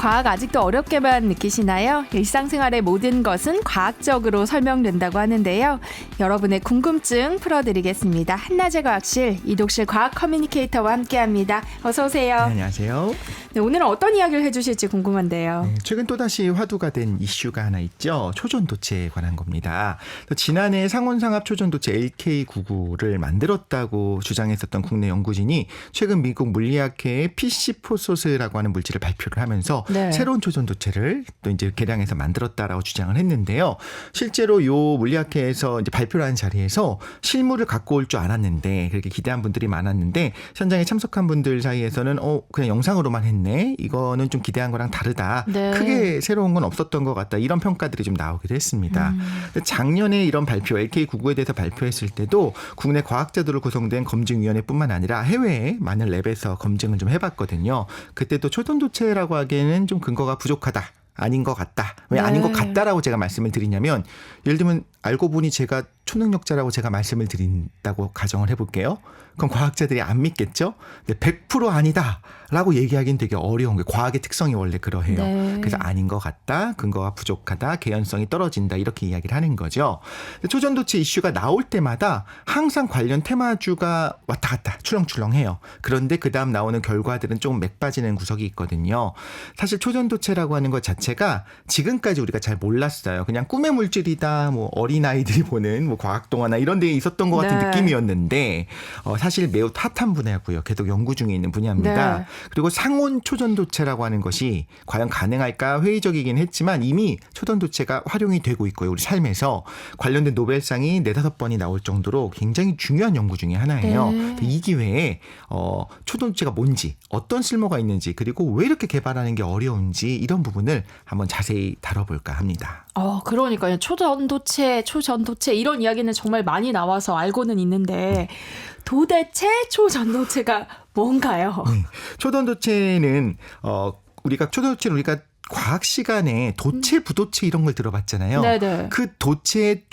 과학 아직도 어렵게만 느끼시나요? 일상생활의 모든 것은 과학적으로 설명된다고 하는데요. 여러분의 궁금증 풀어드리겠습니다. 한낮의 과학실 이독실 과학 커뮤니케이터와 함께합니다. 어서 오세요. 네, 안녕하세요. 네, 오늘은 어떤 이야기를 해주실지 궁금한데요. 최근 또다시 화두가 된 이슈가 하나 있죠. 초전도체에 관한 겁니다. 지난해 상온상합 초전도체 LK99를 만들었다고 주장했었던 국내 연구진이 최근 미국 물리학회의 PC4소스라고 하는 물질을 발표를 하면서 네. 새로운 초전도체를 또 이제 개량해서 만들었다라고 주장을 했는데요. 실제로 요 물리학회에서 이제 발표를 한 자리에서 실물을 갖고 올 줄 알았는데 그렇게 기대한 분들이 많았는데 현장에 참석한 분들 사이에서는 그냥 영상으로만 했네. 이거는 좀 기대한 거랑 다르다. 네. 크게 새로운 건 없었던 것 같다. 이런 평가들이 좀 나오기도 했습니다. 작년에 이런 발표 LK99에 대해서 발표했을 때도 국내 과학자들로 구성된 검증위원회뿐만 아니라 해외에 많은 랩에서 검증을 좀 해봤거든요. 그때 또 초전도체라고 하기에는 좀 근거가 부족하다. 아닌 것 같다. 왜 아닌 것 같다라고 제가 말씀을 드리냐면 예를 들면 알고 보니 제가 초능력자라고 제가 말씀을 드린다고 가정을 해볼게요. 그럼 과학자들이 안 믿겠죠? 근데 100% 아니다라고 얘기하기는 되게 어려운 거예요. 과학의 특성이 원래 그러해요. 네. 그래서 아닌 것 같다, 근거가 부족하다, 개연성이 떨어진다 이렇게 이야기를 하는 거죠. 초전도체 이슈가 나올 때마다 항상 관련 테마주가 왔다 갔다 출렁출렁해요. 그런데 그다음 나오는 결과들은 조금 맥 빠지는 구석이 있거든요. 사실 초전도체라고 하는 것 자체가 지금까지 우리가 잘 몰랐어요. 그냥 꿈의 물질이다, 뭐 어린아이들이 보는 뭐 과학동화나 이런 데에 있었던 것 같은 네. 느낌이었는데 사실 매우 핫한 분야고요. 계속 연구 중에 있는 분야입니다. 네. 그리고 상온 초전도체라고 하는 것이 과연 가능할까 회의적이긴 했지만 이미 초전도체가 활용이 되고 있고요. 우리 삶에서 관련된 노벨상이 4-5번이 나올 정도로 굉장히 중요한 연구 중에 하나예요. 네. 이 기회에 초전도체가 뭔지 어떤 쓸모가 있는지 그리고 왜 이렇게 개발하는 게 어려운지 이런 부분을 한번 자세히 다뤄볼까 합니다. 그러니까요. 초전도체 이런 이야기는 정말 많이 나와서 알고는 있는데 도대체 초전도체가 뭔가요? 초전도체는 우리가 과학 시간에 도체, 부도체 이런 걸 들어봤잖아요. 네네. 그 도체의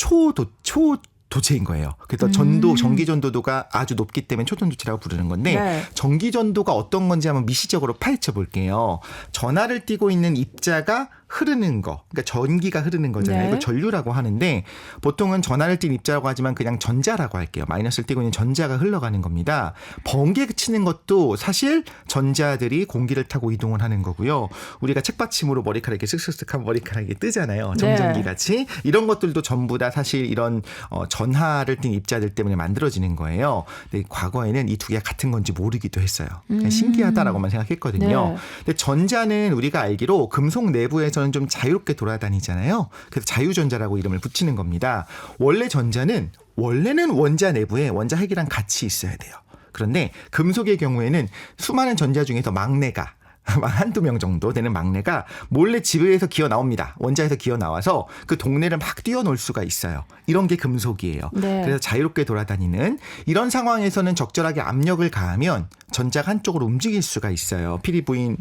도체인 거예요. 그래서 전기 전도도가 아주 높기 때문에 초전도체라고 부르는 건데 네. 전기 전도가 어떤 건지 한번 미시적으로 파헤쳐 볼게요. 전하를 띠고 있는 입자가 흐르는 거, 그러니까 전기가 흐르는 거잖아요. 네. 이거 전류라고 하는데 보통은 전하를 띤 입자라고 하지만 그냥 전자라고 할게요. 마이너스를 띠고 있는 전자가 흘러가는 겁니다. 번개 치는 것도 사실 전자들이 공기를 타고 이동을 하는 거고요. 우리가 책받침으로 머리카락이 쓱쓱쓱한 머리카락이 뜨잖아요. 정전기 같이. 이런 것들도 전부 다 사실 이런 전하를 띤 입자들 때문에 만들어지는 거예요. 근데 과거에는 이 두 개가 같은 건지 모르기도 했어요. 신기하다라고만 생각했거든요. 네. 근데 전자는 우리가 알기로 금속 내부에서는 좀 자유롭게 돌아다니잖아요. 그래서 자유전자라고 이름을 붙이는 겁니다. 원래는 원자 내부에 원자 핵이랑 같이 있어야 돼요. 그런데 금속의 경우에는 수많은 전자 중에서 막내가 한두 명 정도 되는 막내가 몰래 집에서 기어 나옵니다. 원자에서 기어 나와서 그 동네를 막 뛰어놀 수가 있어요. 이런 게 금속이에요. 네. 그래서 자유롭게 돌아다니는 이런 상황에서는 적절하게 압력을 가하면 전자가 한쪽으로 움직일 수가 있어요. 피리 부인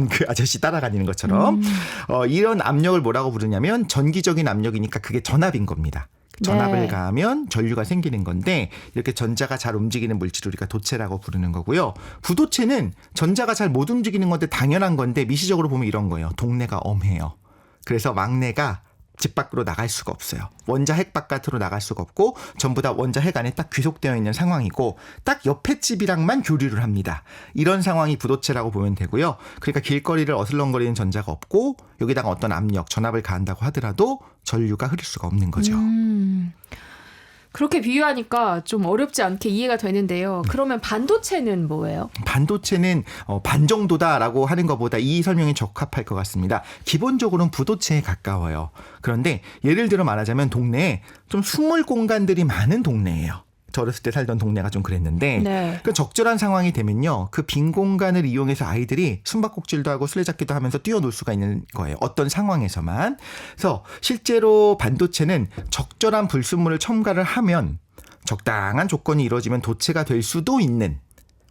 그 아저씨 따라다니는 것처럼. 이런 압력을 뭐라고 부르냐면 전기적인 압력이니까 그게 전압인 겁니다. 전압을 네. 가하면 전류가 생기는 건데 이렇게 전자가 잘 움직이는 물질을 우리가 도체라고 부르는 거고요. 부도체는 전자가 잘 못 움직이는 건데 당연한 건데 미시적으로 보면 이런 거예요. 동네가 엄해요. 그래서 막내가 집 밖으로 나갈 수가 없어요. 원자 핵 바깥으로 나갈 수가 없고 전부 다 원자 핵 안에 딱 귀속되어 있는 상황이고 딱 옆에 집이랑만 교류를 합니다. 이런 상황이 부도체라고 보면 되고요. 그러니까 길거리를 어슬렁거리는 전자가 없고 여기다가 어떤 압력, 전압을 가한다고 하더라도 전류가 흐를 수가 없는 거죠. 그렇게 비유하니까 좀 어렵지 않게 이해가 되는데요. 그러면 반도체는 뭐예요? 반도체는 반 정도다라고 하는 것보다 이 설명이 적합할 것 같습니다. 기본적으로는 부도체에 가까워요. 그런데 예를 들어 말하자면 동네에 좀 숨을 공간들이 많은 동네예요. 저 어렸을 때 살던 동네가 좀 그랬는데 네. 그 적절한 상황이 되면요. 그 빈 공간을 이용해서 아이들이 숨바꼭질도 하고 술래잡기도 하면서 뛰어놀 수가 있는 거예요. 어떤 상황에서만. 그래서 실제로 반도체는 적절한 불순물을 첨가를 하면 적당한 조건이 이루어지면 도체가 될 수도 있는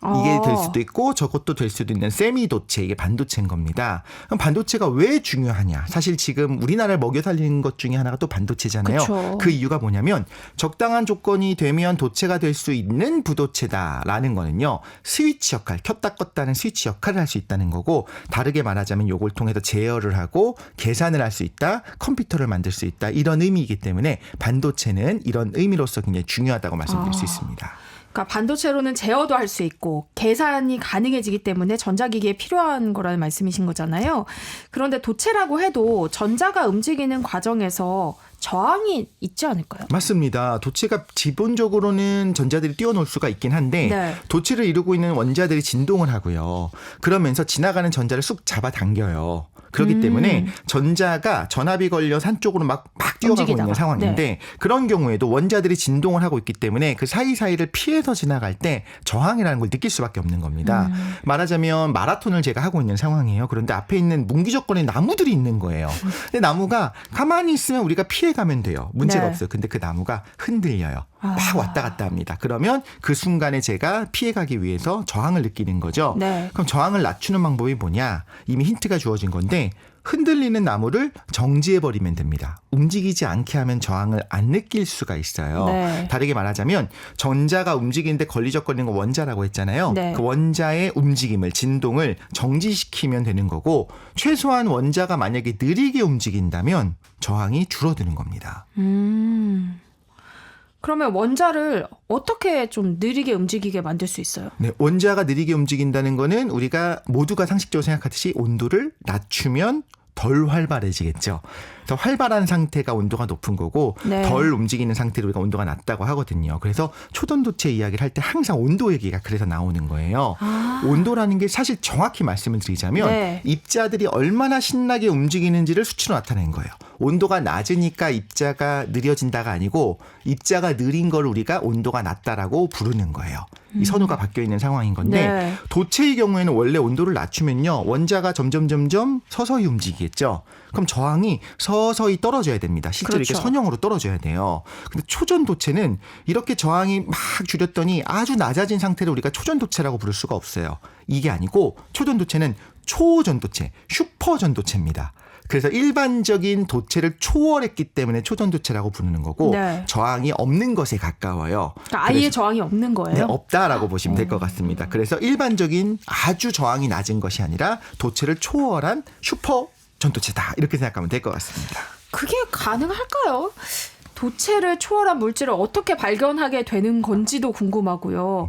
이게 될 수도 있고 저것도 될 수도 있는 세미도체, 이게 반도체인 겁니다. 그럼 반도체가 왜 중요하냐? 사실 지금 우리나라를 먹여 살리는 것 중에 하나가 또 반도체잖아요. 그쵸. 그 이유가 뭐냐면 적당한 조건이 되면 도체가 될 수 있는 부도체다라는 거는요. 스위치 역할, 켰다 껐다는 스위치 역할을 할 수 있다는 거고, 다르게 말하자면 요걸 통해서 제어를 하고 계산을 할 수 있다, 컴퓨터를 만들 수 있다, 이런 의미이기 때문에 반도체는 이런 의미로서 굉장히 중요하다고 말씀드릴 수 있습니다. 그러니까 반도체로는 제어도 할 수 있고 계산이 가능해지기 때문에 전자기기에 필요한 거라는 말씀이신 거잖아요. 그런데 도체라고 해도 전자가 움직이는 과정에서 저항이 있지 않을까요? 맞습니다. 도체가 기본적으로는 전자들이 뛰어놀 수가 있긴 한데 네. 도체를 이루고 있는 원자들이 진동을 하고요. 그러면서 지나가는 전자를 쑥 잡아당겨요. 그렇기 때문에 전자가 전압이 걸려서 한쪽으로 막 뛰어가고 움직이다가. 있는 상황인데 네. 그런 경우에도 원자들이 진동을 하고 있기 때문에 그 사이사이를 피해서 지나갈 때 저항이라는 걸 느낄 수밖에 없는 겁니다. 말하자면 마라톤을 제가 하고 있는 상황이에요. 그런데 앞에 있는 문기적거리는 나무들이 있는 거예요. 근데 나무가 가만히 있으면 우리가 피해가면 돼요. 문제가 네. 없어요. 근데 그 나무가 흔들려요. 막 왔다 갔다 합니다. 그러면 그 순간에 제가 피해가기 위해서 저항을 느끼는 거죠. 네. 그럼 저항을 낮추는 방법이 뭐냐? 이미 힌트가 주어진 건데 흔들리는 나무를 정지해버리면 됩니다. 움직이지 않게 하면 저항을 안 느낄 수가 있어요. 네. 다르게 말하자면 전자가 움직이는데 걸리적거리는 거 원자라고 했잖아요. 네. 그 원자의 움직임을, 진동을 정지시키면 되는 거고, 최소한 원자가 만약에 느리게 움직인다면 저항이 줄어드는 겁니다. 그러면 원자를 어떻게 좀 느리게 움직이게 만들 수 있어요? 네, 원자가 느리게 움직인다는 거는 우리가 모두가 상식적으로 생각하듯이 온도를 낮추면 덜 활발해지겠죠. 그래서 활발한 상태가 온도가 높은 거고 네. 덜 움직이는 상태로 우리가 온도가 낮다고 하거든요. 그래서 초전도체 이야기를 할 때 항상 온도 얘기가 그래서 나오는 거예요. 온도라는 게 사실 정확히 말씀을 드리자면 네. 입자들이 얼마나 신나게 움직이는지를 수치로 나타낸 거예요. 온도가 낮으니까 입자가 느려진다가 아니고 입자가 느린 걸 우리가 온도가 낮다라고 부르는 거예요. 이 선호가 바뀌어 있는 상황인 건데 네. 도체의 경우에는 원래 온도를 낮추면요. 원자가 점점 서서히 움직이겠죠. 그럼 저항이 서서히 떨어져야 됩니다. 실제로 그렇죠. 이렇게 선형으로 떨어져야 돼요. 근데 초전도체는 이렇게 저항이 막 줄였더니 아주 낮아진 상태를 우리가 초전도체라고 부를 수가 없어요. 이게 아니고 초전도체는 초전도체, 슈퍼전도체입니다. 그래서 일반적인 도체를 초월했기 때문에 초전도체라고 부르는 거고 네. 저항이 없는 것에 가까워요. 그러니까 아예 저항이 없는 거예요? 네, 없다라고 보시면 될 것 같습니다. 그래서 일반적인 아주 저항이 낮은 것이 아니라 도체를 초월한 슈퍼 전도체다, 이렇게 생각하면 될 것 같습니다. 그게 가능할까요? 도체를 초월한 물질을 어떻게 발견하게 되는 건지도 궁금하고요.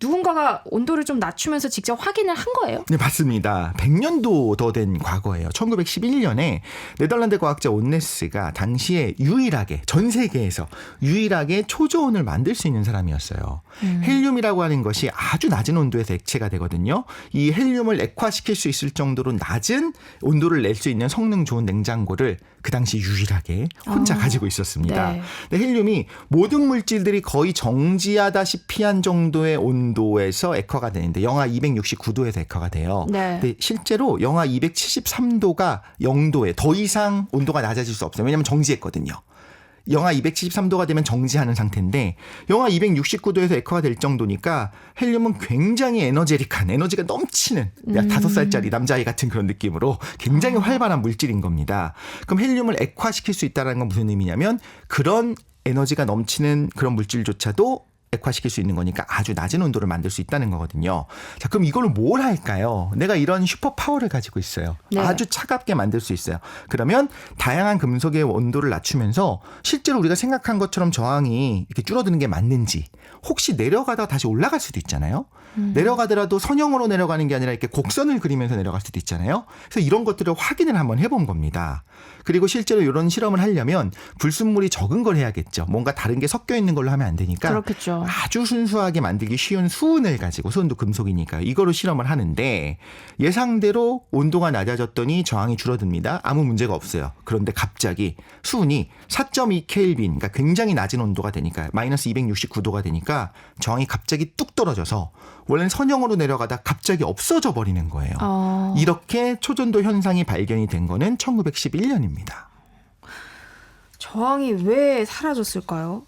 누군가가 온도를 좀 낮추면서 직접 확인을 한 거예요? 네, 맞습니다. 100년도 더 된 과거예요. 1911년에 네덜란드 과학자 온네스가 당시에 유일하게, 전 세계에서 유일하게 초저온을 만들 수 있는 사람이었어요. 헬륨이라고 하는 것이 아주 낮은 온도에서 액체가 되거든요. 이 헬륨을 액화시킬 수 있을 정도로 낮은 온도를 낼 수 있는 성능 좋은 냉장고를 그 당시 유일하게 혼자 가지고 있었습니다. 네. 근데 헬륨이 모든 물질들이 거의 정지하다시피 한 정도의 온도에서 액화가 되는데 영하 269도에서 액화가 돼요. 네. 근데 실제로 영하 273도가 0도에 더 이상 온도가 낮아질 수 없어요. 왜냐하면 정지했거든요. 영하 273도가 되면 정지하는 상태인데 영하 269도에서 액화가 될 정도니까 헬륨은 굉장히 에너제틱한, 에너지가 넘치는 5살짜리 남자아이 같은 그런 느낌으로 굉장히 활발한 물질인 겁니다. 그럼 헬륨을 액화시킬 수 있다는 건 무슨 의미냐면 그런 에너지가 넘치는 그런 물질조차도 액화시킬 수 있는 거니까 아주 낮은 온도를 만들 수 있다는 거거든요. 자, 그럼 이걸로 뭘 할까요? 내가 이런 슈퍼 파워를 가지고 있어요. 네. 아주 차갑게 만들 수 있어요. 그러면 다양한 금속의 온도를 낮추면서 실제로 우리가 생각한 것처럼 저항이 이렇게 줄어드는 게 맞는지, 혹시 내려가다가 다시 올라갈 수도 있잖아요. 내려가더라도 선형으로 내려가는 게 아니라 이렇게 곡선을 그리면서 내려갈 수도 있잖아요. 그래서 이런 것들을 확인을 한번 해본 겁니다. 그리고 실제로 이런 실험을 하려면 불순물이 적은 걸 해야겠죠. 뭔가 다른 게 섞여 있는 걸로 하면 안 되니까 그렇겠죠. 아주 순수하게 만들기 쉬운 수은을 가지고, 수은도 금속이니까 이거로 실험을 하는데 예상대로 온도가 낮아졌더니 저항이 줄어듭니다. 아무 문제가 없어요. 그런데 갑자기 수은이 4.2 켈빈, 그러니까 굉장히 낮은 온도가 되니까 마이너스 269도가 되니까 저항이 갑자기 뚝 떨어져서 원래는 선형으로 내려가다 갑자기 없어져 버리는 거예요. 이렇게 초전도 현상이 발견이 된 거는 1911년입니다. 저항이 왜 사라졌을까요?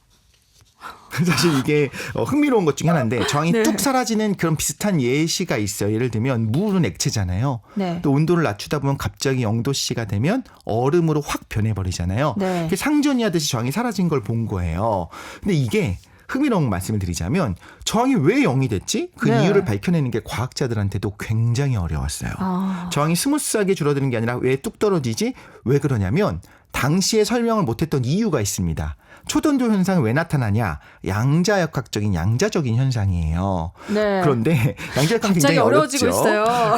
사실 이게 흥미로운 것 중에 하나인데 저항이 네. 뚝 사라지는 그런 비슷한 예시가 있어요. 예를 들면 물은 액체잖아요. 네. 또 온도를 낮추다 보면 갑자기 0도씨가 되면 얼음으로 확 변해버리잖아요. 네. 이게 상전이 하듯이 저항이 사라진 걸 본 거예요. 근데 이게 흥미로운 말씀을 드리자면 저항이 왜 0이 됐지? 그 네. 이유를 밝혀내는 게 과학자들한테도 굉장히 어려웠어요. 저항이 스무스하게 줄어드는 게 아니라 왜 뚝 떨어지지? 왜 그러냐면 당시에 설명을 못했던 이유가 있습니다. 초전도 현상은 왜 나타나냐? 양자역학적인 양자적인 현상이에요. 네. 그런데 양자역학이 굉장히 갑자기 어려워지고 어렵죠. 있어요.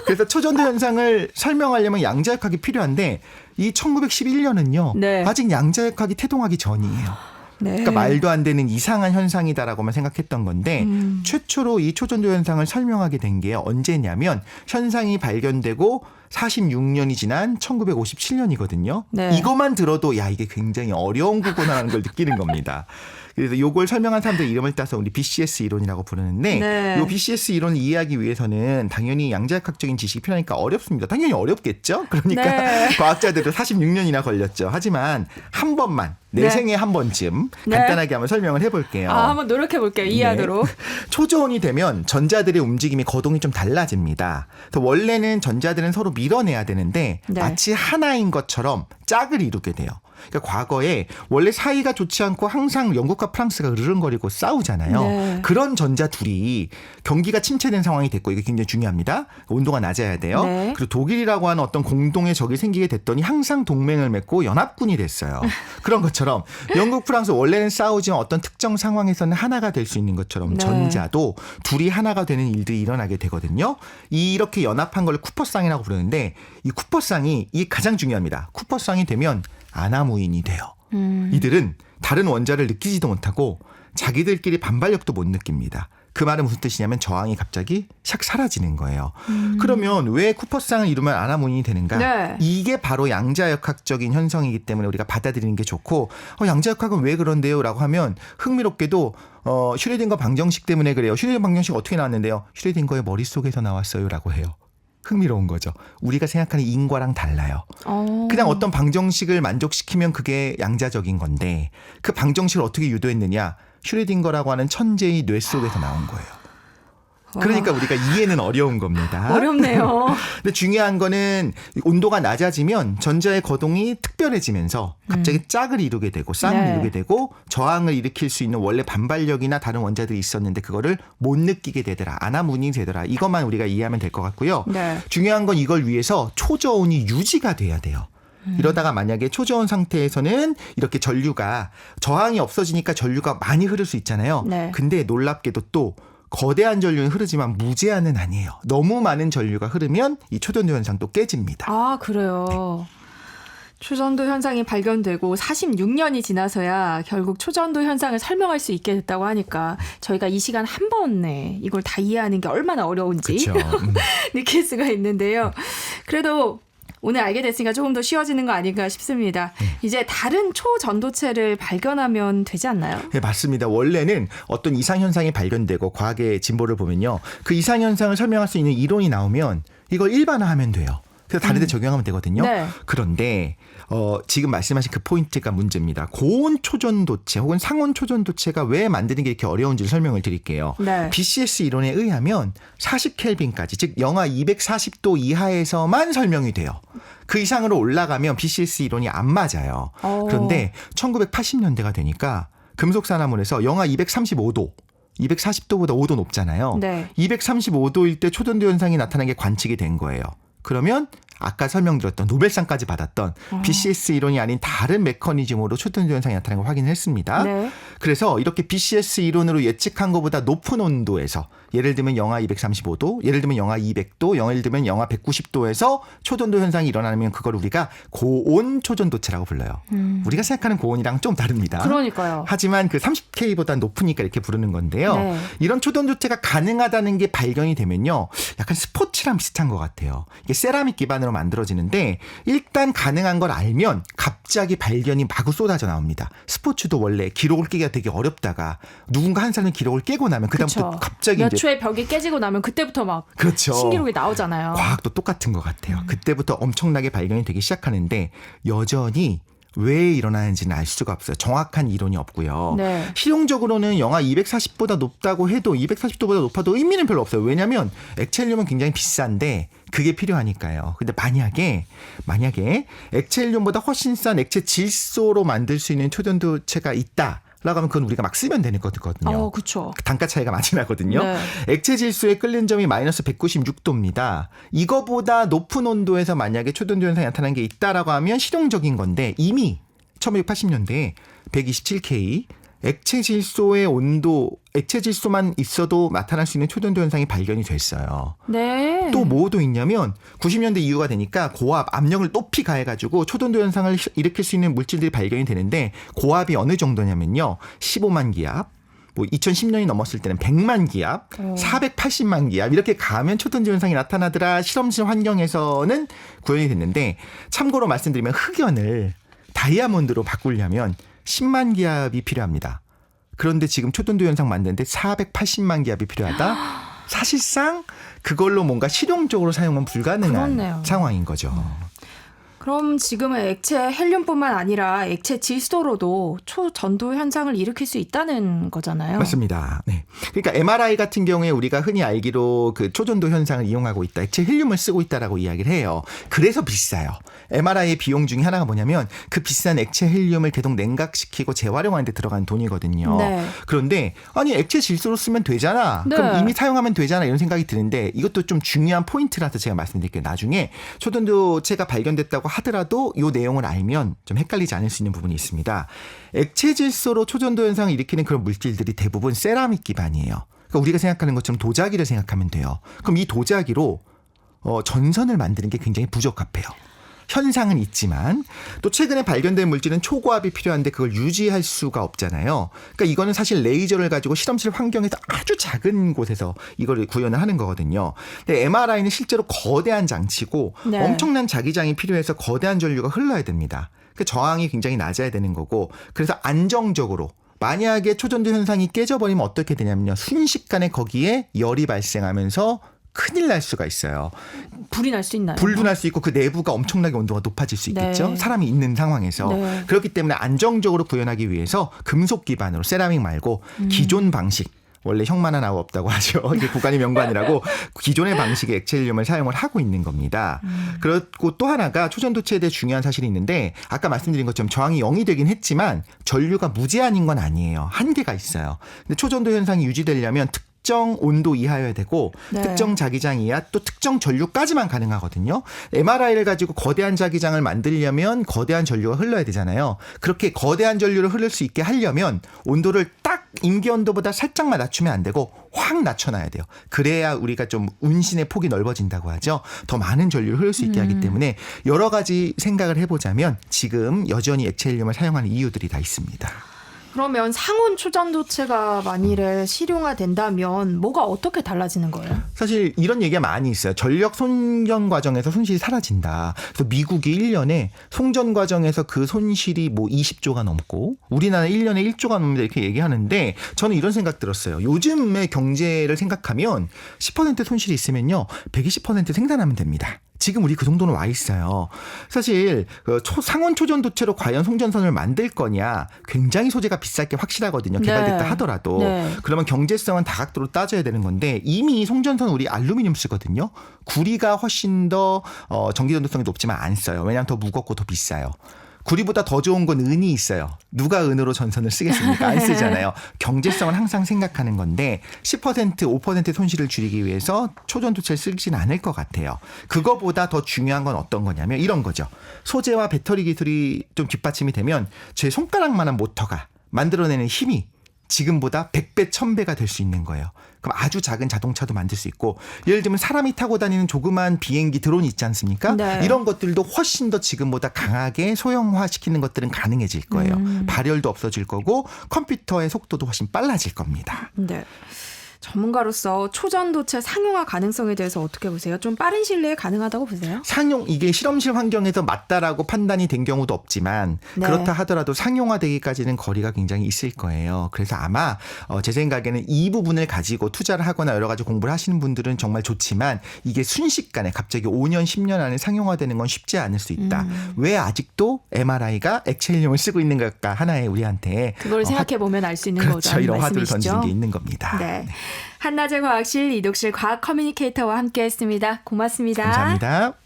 그래서 초전도 현상을 설명하려면 양자역학이 필요한데 이 1911년은요. 네. 아직 양자역학이 태동하기 전이에요. 네. 그러니까 말도 안 되는 이상한 현상이다라고만 생각했던 건데 최초로 이 초전도 현상을 설명하게 된 게 언제냐면 현상이 발견되고 46년이 지난 1957년이거든요. 네. 이것만 들어도 야 이게 굉장히 어려운 구구나라는 걸 느끼는 겁니다. 그래서 이걸 설명한 사람들 이름을 따서 우리 BCS 이론이라고 부르는데 네. 이 BCS 이론을 이해하기 위해서는 당연히 양자역학적인 지식이 필요하니까 어렵습니다. 당연히 어렵겠죠. 그러니까 네. 과학자들도 46년이나 걸렸죠. 하지만 한 번만 내 네. 생에 한 번쯤 네. 간단하게 한번 설명을 해볼게요. 한번 노력해 볼게요. 이해하도록. 네. 초저온이 되면 전자들의 움직임이 거동이 좀 달라집니다. 그래서 원래는 전자들은 서로 밀어내야 되는데 네. 마치 하나인 것처럼 짝을 이루게 돼요. 그러니까 과거에 원래 사이가 좋지 않고 항상 영국과 프랑스가 으르렁거리고 싸우잖아요. 네. 그런 전자 둘이 경기가 침체된 상황이 됐고 이게 굉장히 중요합니다. 온도가 낮아야 돼요. 네. 그리고 독일이라고 하는 어떤 공동의 적이 생기게 됐더니 항상 동맹을 맺고 연합군이 됐어요. 그런 것처럼 영국, 프랑스 원래는 싸우지만 어떤 특정 상황에서는 하나가 될 수 있는 것처럼 네. 전자도 둘이 하나가 되는 일들이 일어나게 되거든요. 이렇게 연합한 걸 쿠퍼쌍이라고 부르는데 이 쿠퍼쌍이 이게 가장 중요합니다. 쿠퍼쌍이 되면 아나무인이 돼요. 이들은 다른 원자를 느끼지도 못하고 자기들끼리 반발력도 못 느낍니다. 그 말은 무슨 뜻이냐면 저항이 갑자기 샥 사라지는 거예요. 그러면 왜 쿠퍼쌍을 이루면 아나무인이 되는가? 네. 이게 바로 양자역학적인 현상이기 때문에 우리가 받아들이는 게 좋고 양자역학은 왜 그런데요? 라고 하면 흥미롭게도 슈레딩거 방정식 때문에 그래요. 슈레딩거 방정식 어떻게 나왔는데요? 슈레딩거의 머릿속에서 나왔어요 라고 해요. 흥미로운 거죠. 우리가 생각하는 인과랑 달라요. 그냥 어떤 방정식을 만족시키면 그게 양자적인 건데 그 방정식을 어떻게 유도했느냐. 슈레딩거라고 하는 천재의 뇌 속에서 나온 거예요. 그러니까 우리가 이해는 어려운 겁니다. 어렵네요. 근데 중요한 거는 온도가 낮아지면 전자의 거동이 특별해지면서 갑자기 짝을 이루게 되고 쌍을 네. 이루게 되고 저항을 일으킬 수 있는 원래 반발력이나 다른 원자들이 있었는데 그거를 못 느끼게 되더라. 아나무인이 되더라. 이것만 우리가 이해하면 될 것 같고요. 네. 중요한 건 이걸 위해서 초저온이 유지가 돼야 돼요. 이러다가 만약에 초저온 상태에서는 이렇게 전류가 저항이 없어지니까 전류가 많이 흐를 수 있잖아요. 네. 근데 놀랍게도 또 거대한 전류는 흐르지만 무제한은 아니에요. 너무 많은 전류가 흐르면 이 초전도 현상도 깨집니다. 그래요. 초전도 현상이 발견되고 46년이 지나서야 결국 초전도 현상을 설명할 수 있게 됐다고 하니까 저희가 이 시간 한 번에 이걸 다 이해하는 게 얼마나 어려운지 그렇죠. 느낄 수가 있는데요. 그래도 오늘 알게 됐으니까 조금 더 쉬워지는 거 아닌가 싶습니다. 이제 다른 초전도체를 발견하면 되지 않나요? 네, 맞습니다. 원래는 어떤 이상현상이 발견되고 과학의 진보를 보면요. 그 이상현상을 설명할 수 있는 이론이 나오면 이걸 일반화하면 돼요. 그래서 다른 데 적용하면 되거든요. 네. 그런데 지금 말씀하신 그 포인트가 문제입니다. 고온 초전도체 혹은 상온 초전도체가 왜 만드는 게 이렇게 어려운지를 설명을 드릴게요. 네. BCS 이론에 의하면 40켈빈까지 즉 영하 240도 이하에서만 설명이 돼요. 그 이상으로 올라가면 BCS 이론이 안 맞아요. 그런데 1980년대가 되니까 금속산화물에서 영하 235도 240도보다 5도 높잖아요. 네. 235도일 때 초전도 현상이 나타나는 게 관측이 된 거예요. 그러면 아까 설명드렸던 노벨상까지 받았던 BCS 이론이 아닌 다른 메커니즘으로 초전도 현상이 나타나는 걸 확인을 했습니다. 네. 그래서 이렇게 BCS 이론으로 예측한 것보다 높은 온도에서 예를 들면 영하 235도, 예를 들면 영하 200도, 예를 들면 영하 190도에서 초전도 현상이 일어나면 그걸 우리가 고온 초전도체라고 불러요. 우리가 생각하는 고온이랑 좀 다릅니다. 그러니까요. 하지만 그 30K보다 높으니까 이렇게 부르는 건데요. 네. 이런 초전도체가 가능하다는 게 발견이 되면요. 약간 스포츠랑 비슷한 것 같아요. 이게 세라믹 기반으로 만들어지는데 일단 가능한 걸 알면 갑자기 발견이 마구 쏟아져 나옵니다. 스포츠도 원래 기록을 깨기가 되게 어렵다가 누군가 한 사람이 기록을 깨고 나면 그다음부터 그쵸. 갑자기 몇 이제 초에 벽이 깨지고 나면 그때부터 막 그렇죠. 신기록이 나오잖아요. 과학도 똑같은 것 같아요. 그때부터 엄청나게 발견이 되기 시작하는데 여전히 왜 일어나는지는 알 수가 없어요. 정확한 이론이 없고요. 네. 실용적으로는 영하 240보다 높다고 해도 240도보다 높아도 의미는 별로 없어요. 왜냐하면 액체 헬륨은 굉장히 비싼데 그게 필요하니까요. 근데 만약에 액체 헬륨보다 훨씬 싼 액체 질소로 만들 수 있는 초전도체가 있다. 라고 하면 그건 우리가 막 쓰면 되는 거거든요. 그렇죠. 단가 차이가 많이 나거든요. 네. 액체 질소의 끓는 점이 마이너스 196도입니다. 이거보다 높은 온도에서 만약에 초전도 현상이 나타나는 게 있다라고 하면 실용적인 건데 이미 1980년대에 127K 액체 질소의 온도, 액체 질소만 있어도 나타날 수 있는 초전도 현상이 발견이 됐어요. 네. 또 뭐도 있냐면 90년대 이후가 되니까 고압, 압력을 높이 가해가지고 초전도 현상을 일으킬 수 있는 물질들이 발견이 되는데 고압이 어느 정도냐면요. 15만 기압, 뭐 2010년이 넘었을 때는 100만 기압, 480만 기압 이렇게 가면 초전도 현상이 나타나더라. 실험실 환경에서는 구현이 됐는데 참고로 말씀드리면 흑연을 다이아몬드로 바꾸려면 10만 기압이 필요합니다. 그런데 지금 초전도 현상 만드는데 480만 기압이 필요하다? 사실상 그걸로 뭔가 실용적으로 사용은 불가능한 그렇네요. 상황인 거죠. 그럼 지금은 액체 헬륨뿐만 아니라 액체 질소로도 초전도 현상을 일으킬 수 있다는 거잖아요. 맞습니다. 네. 그러니까 MRI 같은 경우에 우리가 흔히 알기로 그 초전도 현상을 이용하고 있다. 액체 헬륨을 쓰고 있다라고 이야기를 해요. 그래서 비싸요. MRI의 비용 중에 하나가 뭐냐면 그 비싼 액체 헬륨을 계속 냉각시키고 재활용하는 데 들어간 돈이거든요. 네. 그런데 아니 액체 질소로 쓰면 되잖아. 네. 그럼 이미 사용하면 되잖아. 이런 생각이 드는데 이것도 좀 중요한 포인트라서 제가 말씀드릴게요. 나중에 초전도체가 발견됐다고 하더라도 이 내용을 알면 좀 헷갈리지 않을 수 있는 부분이 있습니다. 액체 질소로 초전도 현상을 일으키는 그런 물질들이 대부분 세라믹 기반이에요. 그러니까 우리가 생각하는 것처럼 도자기를 생각하면 돼요. 그럼 이 도자기로 전선을 만드는 게 굉장히 부적합해요. 현상은 있지만 또 최근에 발견된 물질은 초고압이 필요한데 그걸 유지할 수가 없잖아요. 그러니까 이거는 사실 레이저를 가지고 실험실 환경에서 아주 작은 곳에서 이거를 구현을 하는 거거든요. 근데 MRI는 실제로 거대한 장치고 네. 엄청난 자기장이 필요해서 거대한 전류가 흘러야 됩니다. 그 저항이 굉장히 낮아야 되는 거고 그래서 안정적으로 만약에 초전도 현상이 깨져버리면 어떻게 되냐면요. 순식간에 거기에 열이 발생하면서 큰일 날 수가 있어요. 불이 날 수 있나요? 불도 날 수 있고 그 내부가 엄청나게 온도가 높아질 수 있겠죠. 네. 사람이 있는 상황에서. 네. 그렇기 때문에 안정적으로 구현하기 위해서 금속 기반으로 세라믹 말고 기존 방식. 원래 형만 하나 없다고 하죠. 이게 국간의 명관이라고 기존의 방식의 액체 헬륨을 사용을 하고 있는 겁니다. 그리고 또 하나가 초전도체에 대해 중요한 사실이 있는데 아까 말씀드린 것처럼 저항이 0이 되긴 했지만 전류가 무제한인 건 아니에요. 한계가 있어요. 근데 초전도 현상이 유지되려면 특정 온도 이하여야 되고 네. 특정 자기장 이하 또 특정 전류까지만 가능하거든요. MRI를 가지고 거대한 자기장을 만들려면 거대한 전류가 흘러야 되잖아요. 그렇게 거대한 전류를 흐를 수 있게 하려면 온도를 딱 임기 온도보다 살짝만 낮추면 안 되고 확 낮춰놔야 돼요. 그래야 우리가 좀 운신의 폭이 넓어진다고 하죠. 더 많은 전류를 흐를 수 있게 하기 때문에 여러 가지 생각을 해보자면 지금 여전히 액체 헬륨을 사용하는 이유들이 다 있습니다. 그러면 상온 초전도체가 만일에 실용화된다면 뭐가 어떻게 달라지는 거예요? 사실 이런 얘기가 많이 있어요. 전력 송전 과정에서 손실이 사라진다. 그래서 미국이 1년에 송전 과정에서 그 손실이 뭐 20조가 넘고 우리나라 1년에 1조가 넘는다 이렇게 얘기하는데 저는 이런 생각 들었어요. 요즘의 경제를 생각하면 10% 손실이 있으면요. 120% 생산하면 됩니다. 지금 우리 그 정도는 와 있어요. 사실 상온 초전도체로 과연 송전선을 만들 거냐 굉장히 소재가 비쌀 게 확실하거든요. 개발됐다 네. 하더라도. 네. 그러면 경제성은 다각도로 따져야 되는 건데 이미 송전선 우리 알루미늄 쓰거든요. 구리가 훨씬 더 전기전도성이 높지만 안 써요. 왜냐하면 더 무겁고 더 비싸요. 구리보다 더 좋은 건 은이 있어요. 누가 은으로 전선을 쓰겠습니까? 안 쓰잖아요. 경제성을 항상 생각하는 건데 10% 5% 손실을 줄이기 위해서 초전도체를 쓰지는 않을 것 같아요. 그거보다 더 중요한 건 어떤 거냐면 이런 거죠. 소재와 배터리 기술이 좀 뒷받침이 되면 제 손가락만한 모터가 만들어내는 힘이 지금보다 100배, 1000배가 될 수 있는 거예요. 그럼 아주 작은 자동차도 만들 수 있고 예를 들면 사람이 타고 다니는 조그만 비행기 드론 있지 않습니까? 네. 이런 것들도 훨씬 더 지금보다 강하게 소형화시키는 것들은 가능해질 거예요. 발열도 없어질 거고 컴퓨터의 속도도 훨씬 빨라질 겁니다. 네. 전문가로서 초전도체 상용화 가능성에 대해서 어떻게 보세요? 좀 빠른 시일 내에 가능하다고 보세요? 상용 이게 실험실 환경에서 맞다라고 판단이 된 경우도 없지만 네. 그렇다 하더라도 상용화되기까지는 거리가 굉장히 있을 거예요. 그래서 아마 제 생각에는 이 부분을 가지고 투자를 하거나 여러 가지 공부를 하시는 분들은 정말 좋지만 이게 순식간에 갑자기 5년 10년 안에 상용화되는 건 쉽지 않을 수 있다. 왜 아직도 MRI가 액체 헬륨을 쓰고 있는 걸까 하나의 우리한테 그걸 생각해 보면 알 수 있는 그렇죠. 거죠. 이런 화두를 말씀이시죠? 던지는 게 있는 겁니다. 네. 한낮의 과학실 이독실 과학 커뮤니케이터와 함께했습니다. 고맙습니다. 감사합니다.